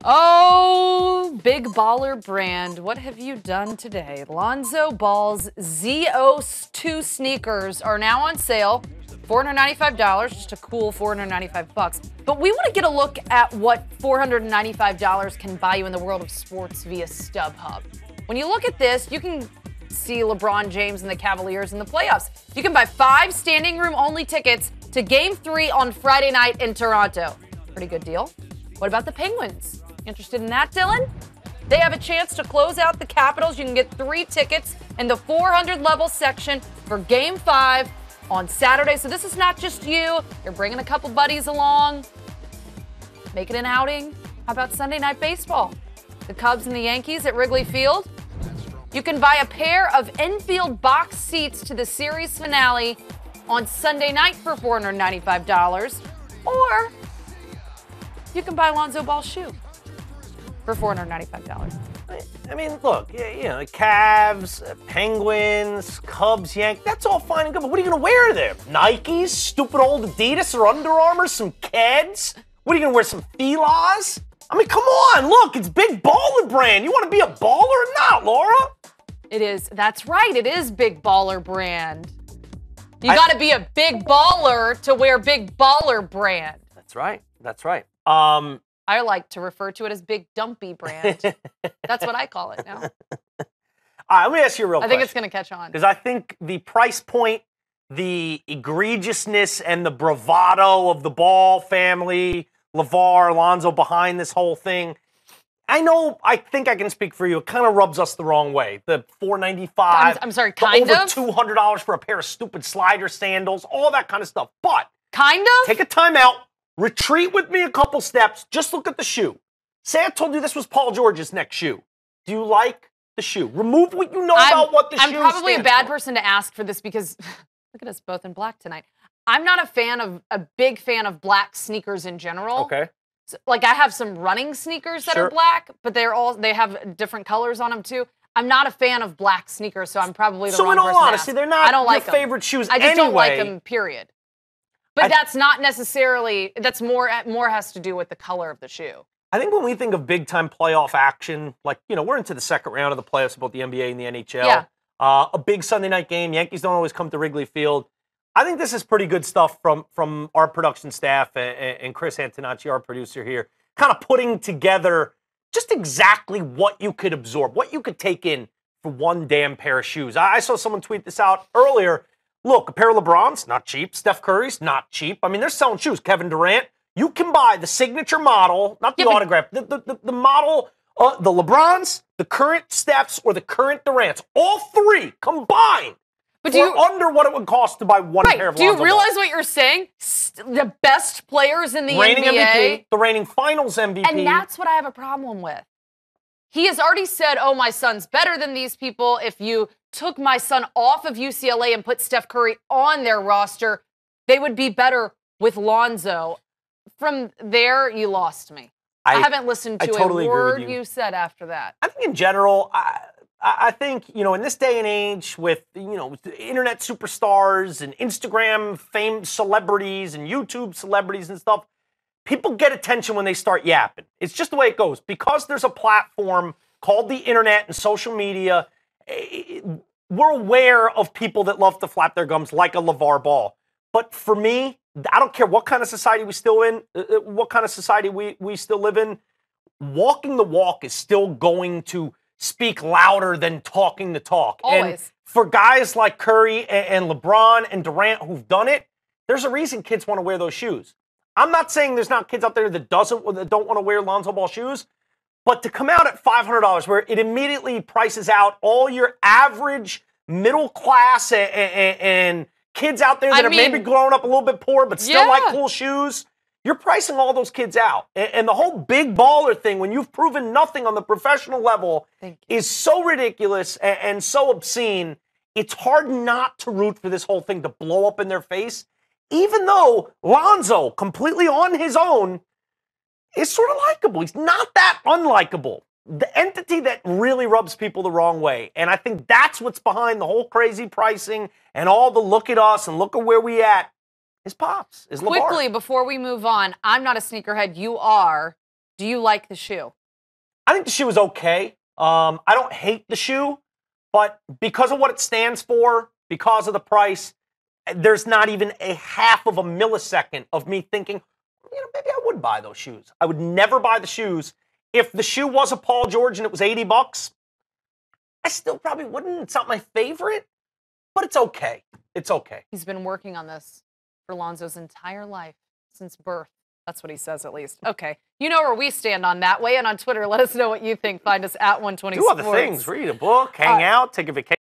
Oh, big baller brand, what have you done today? Lonzo Ball's ZO2 sneakers are now on sale. $495, just a cool $495. But we want to get a look at what $495 can buy you in the world of sports via StubHub. When you look at this, you can see LeBron James and the Cavaliers in the playoffs. You can buy 5 standing room only tickets to Game 3 on Friday night in Toronto. Pretty good deal. What about the Penguins? Interested in that, Dylan? They have a chance to close out the Capitals. You can get 3 tickets in the 400 level section for Game 5 on Saturday. So this is not just you. You're bringing a couple buddies along. Make it an outing. How about Sunday Night Baseball? The Cubs and the Yankees at Wrigley Field. You can buy a pair of infield box seats to the series finale on Sunday night for $495. Or you can buy Lonzo Ball's shoe for $495. I mean, look, you know, Cavs, Penguins, Cubs, Yankees, that's all fine and good, but what are you going to wear there? Nikes, stupid old Adidas or Under Armour, some Keds? What are you going to wear, some Filas? I mean, come on, look, it's big baller brand. You want to be a baller or not, Laura? It is, that's right, it is big baller brand. You got to be a big baller to wear big baller brand. That's right, that's right. I like to refer to it as big dumpy brand. That's what I call it now. All right, let me ask you a real question. I think it's going to catch on. Because I think the price point, the egregiousness, and the bravado of the Ball family, LeVar, Lonzo behind this whole thing, I think I can speak for you. It kind of rubs us the wrong way. The $495. I'm sorry, kind over of? $200 for a pair of stupid slider sandals, all that kind of stuff. But kind of? take a timeout. Retreat with me a couple steps. Just look at the shoe. Say I told you this was Paul George's next shoe. Do you like the shoe? Remove what you know about what the shoe is. I'm probably a bad person to ask for this because look at us both in black tonight. I'm not a big fan of black sneakers in general. Okay. So, like I have some running sneakers that are black, but they have different colors on them too. I'm not a fan of black sneakers, so I'm probably the wrong person to ask. So in all honesty, they're not your favorite shoes anyway. I just don't like them, period. But that's not necessarily, that's more has to do with the color of the shoe. I think when we think of big-time playoff action, like, you know, we're into the second round of the playoffs, both the NBA and the NHL. Yeah. A big Sunday night game. Yankees don't always come to Wrigley Field. I think this is pretty good stuff from our production staff and Chris Antonacci, our producer here, kind of putting together just exactly what you could absorb, what you could take in for one damn pair of shoes. I saw someone tweet this out earlier. Look, a pair of LeBrons, not cheap. Steph Curry's, not cheap. I mean, they're selling shoes. Kevin Durant, you can buy the signature model, not the autograph, the model, the LeBrons, the current Stephs, or the current Durants. All 3 combined for under what it would cost to buy one pair of Lonzo Ball. Do you realize what you're saying? The best players in the reigning NBA. MVP, the reigning finals MVP. And that's what I have a problem with. He has already said, oh, my son's better than these people. If you took my son off of UCLA and put Steph Curry on their roster, they would be better with Lonzo. From there, you lost me. I haven't listened to totally a word you said after that. I think in general, I think, you know, in this day and age with, you know, internet superstars and Instagram famed celebrities and YouTube celebrities and stuff, people get attention when they start yapping. It's just the way it goes. Because there's a platform called the internet and social media, we're aware of people that love to flap their gums like a LeVar Ball. But for me, I don't care what kind of society we still in, what kind of society we still live in, walking the walk is still going to speak louder than talking the talk. Always. And for guys like Curry and LeBron and Durant who've done it, there's a reason kids want to wear those shoes. I'm not saying there's not kids out there that don't want to wear Lonzo Ball shoes, but to come out at $500 where it immediately prices out all your average middle class and kids out there that are maybe growing up a little bit poor but still like cool shoes, you're pricing all those kids out. And the whole big baller thing, when you've proven nothing on the professional level, is so ridiculous and so obscene, it's hard not to root for this whole thing to blow up in their face. Even though Lonzo, completely on his own, is sort of likable. He's not that unlikable. The entity that really rubs people the wrong way. And I think that's what's behind the whole crazy pricing and all the look at us and look at where we at is Pops, is LeVar. Quickly, before we move on, I'm not a sneakerhead. You are. Do you like the shoe? I think the shoe is okay. I don't hate the shoe, but because of what it stands for, because of the price, there's not even a half of a millisecond of me thinking, maybe I would buy those shoes. I would never buy the shoes. If the shoe was a Paul George and it was $80, I still probably wouldn't. It's not my favorite, but it's okay. It's okay. He's been working on this for Lonzo's entire life, since birth. That's what he says, at least. Okay. You know where we stand on that. Weigh in on Twitter. Let us know what you think. Find us at 120 Do other things. Read a book, hang out, take a vacation.